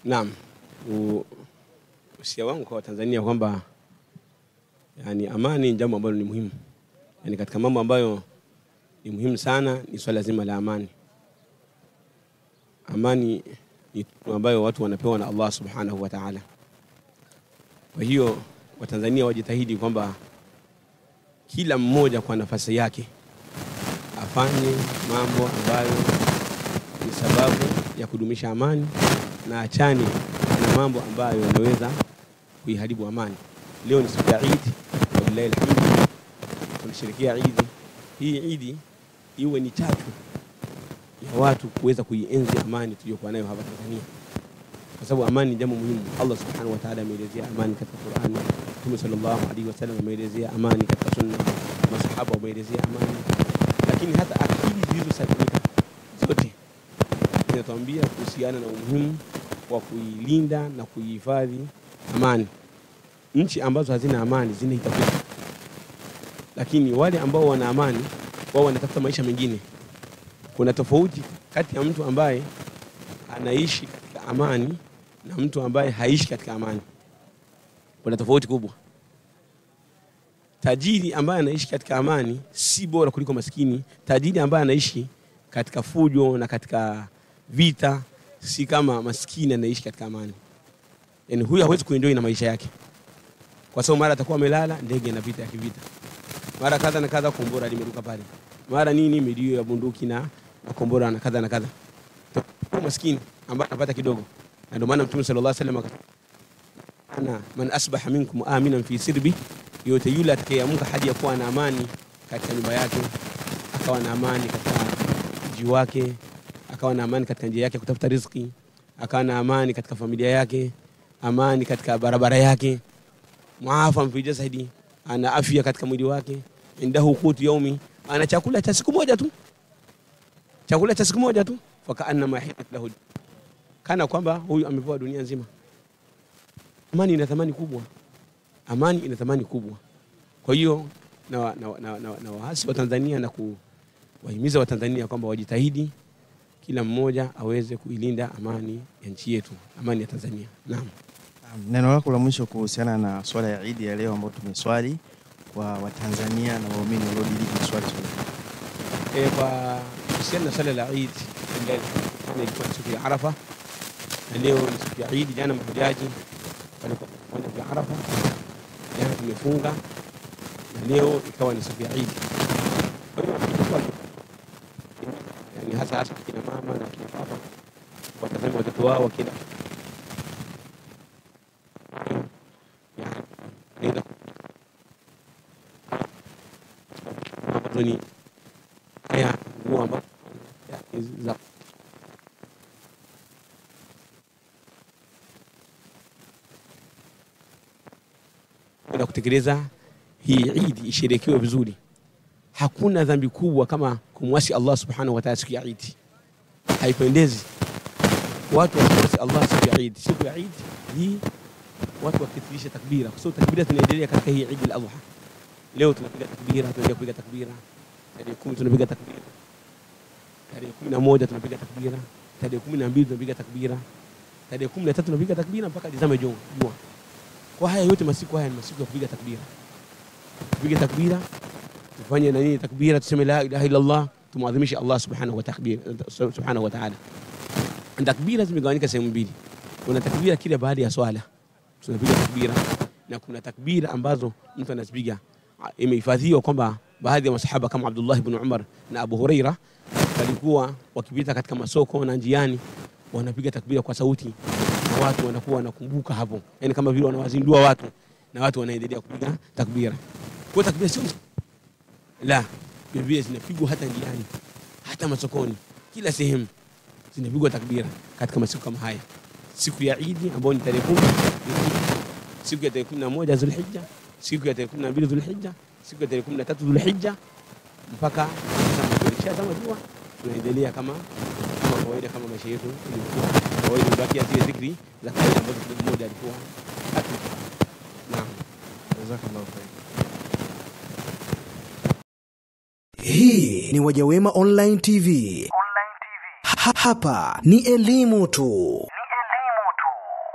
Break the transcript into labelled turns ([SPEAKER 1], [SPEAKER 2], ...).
[SPEAKER 1] Naam. Usia wangu kwa Tanzania kwamba yani amani ni jambo ambalo ni muhimu. Yani katika mambo ambayo ni muhimu sana ni swala zima la amani. Amani ni ambayo watu wanapewa na Allah Subhanahu wa Ta'ala. Kwa hiyo Watanzania wajitahidi kwamba kila mmoja kwa nafasi yake afanye mambo ambayo ni sababu ya kudumisha amani na achane na mambo ambayo yanaweza kuiharibu amani. Leo ni siku ya Eid, wallahi alhamdulillah. Tunasherehekea Eid. Hii Eid iwe ni chachu ya watu kuweza kuienzi amani tuliyokuwa nayo hapa Tanzania. Kwa sababu amani ni jambo muhimu. Allah Subhanahu wa Ta'ala ameelezea amani katika Qur'an. Mtume sallallahu alaihi wasallam ameelezea amani katika sunna. Masahaba wameelezea amani. Lakini hata akili zilizosalimika zote zinatuambia kuhusiana na umuhimu wa kuilinda na kuihifadhi amani. Nchi ambazo hazina amani zinahitaji. Lakini wale ambao wana amani wao wanatafuta maisha mengine. Kuna tofauti kati ya mtu ambaye anaishi katika amani na mtu ambaye haishi katika amani. Kuna tofauti kubwa. Tajiri ambaye anaishi katika amani si bora kuliko maskini. Tajiri ambaye anaishi katika fujo na katika vita si kama maskini anaishi katika amani. Yaani huyu hawezi kuenjoy na maisha yake. Kwa sababu mara atakuwa amelala ndege na vita ya kivita. Mara kadha na kadha kombora limeruka pale. Mara nini milio ya bunduki na kombora na kadha na kadha. Maskini ambaye anapata kidogo. Na ndio maana Mtume sallallahu alaihi wasallam ana man asbaha minkum aminan fi sirbi, yote yule atakayeamka hadi yakuwa na amani katika nyumba yake, akawa na amani katika mji wake, akawa na amani katika njia yake kutafuta riziki, akawa na amani katika familia yake, amani katika barabara yake, muafa fi jasadi, ana afya katika mwili wake, indahu qutu yaumi, ana chakula cha siku moja tu. Chakula cha siku moja tu, fakaanna mahitat lahu, kana kwamba huyu amepewa dunia nzima. Amani ina thamani kubwa. Amani ina thamani kubwa. Kwa hiyo na wahasi wa Tanzania na kuwahimiza wa Tanzania kwamba wajitahidi kila mmoja aweze kuilinda amani ya nchi yetu, amani ya Tanzania. Naam.
[SPEAKER 2] Neno lako la mwisho kuhusiana na swala ya Eid ya leo ambayo tumeswali kwa Watanzania na waumini waliodiriki swali hilo.
[SPEAKER 1] Kwa kuhusiana na swala la Eid leo ni siku ya Arafa. Na leo ni siku ya Eid, jana mahujaji walikuwa kwa Arafa. Jana tumefunga na leo ikawa ni siku ya Eid. Yani hasa kina mama na kina baba watazama watoto wao wakila. Ndio. Mabadoni haya huwa za na kutekeleza hii Eid isherekewe vizuri. Hakuna dhambi kubwa kama kumwasi Allah Subhanahu wa Ta'ala siku ya Eid. Haipendezi watu wasiasi Allah siku ya Eid. Siku ya Eid hii watu wakithirisha takbira. Kwa sababu takbira tunaendelea katika hii Eid al-Adha. Leo tunapiga takbira, tunaendelea kupiga takbira. Tarehe 10 tunapiga takbira. Tarehe 11 tunapiga takbira. Tarehe 12 tunapiga takbira. Tarehe 13 tunapiga takbira mpaka lizame jua. Kwa haya yote masiku haya ni masiku ya kupiga takbira. Kupiga takbira, tufanye nini takbira, tuseme la ilaha illa Allah, tumuadhimisha Allah Subhanahu wa Ta'ala. Takbira zimegawanyika sehemu mbili. Kuna takbira kila baada ya swala. Tunapiga takbira na kuna takbira ambazo mtu anazipiga. Imehifadhiwa kwamba baadhi ya masahaba kama Abdullah ibn Umar na Abu Huraira walikuwa wakipita katika masoko na njiani wanapiga takbira kwa sauti. Watu wanakuwa wanakumbuka hapo. Yaani kama vile wanawazindua watu na watu wanaendelea kupiga takbira. Kwa takbira sio la, biblia zinapigwa hata njiani, hata masokoni, kila sehemu zinapigwa takbira katika masiku kama haya. Siku ya Eid ambayo ni tarehe 10, siku ya tarehe 11 Dhulhijja, siku ya tarehe 12 Dhulhijja, siku ya tarehe 13 Dhulhijja mpaka kama jua tunaendelea kama kawaida, kama maisha yetu ilikuwa kawaida, baki zile dhikri za kawaida ambazo kila mmoja alikuwa akifanya. Naam, jazakallahu khair.
[SPEAKER 3] Hii ni Wajawema Online TV. Hapa ni elimu tu. tu.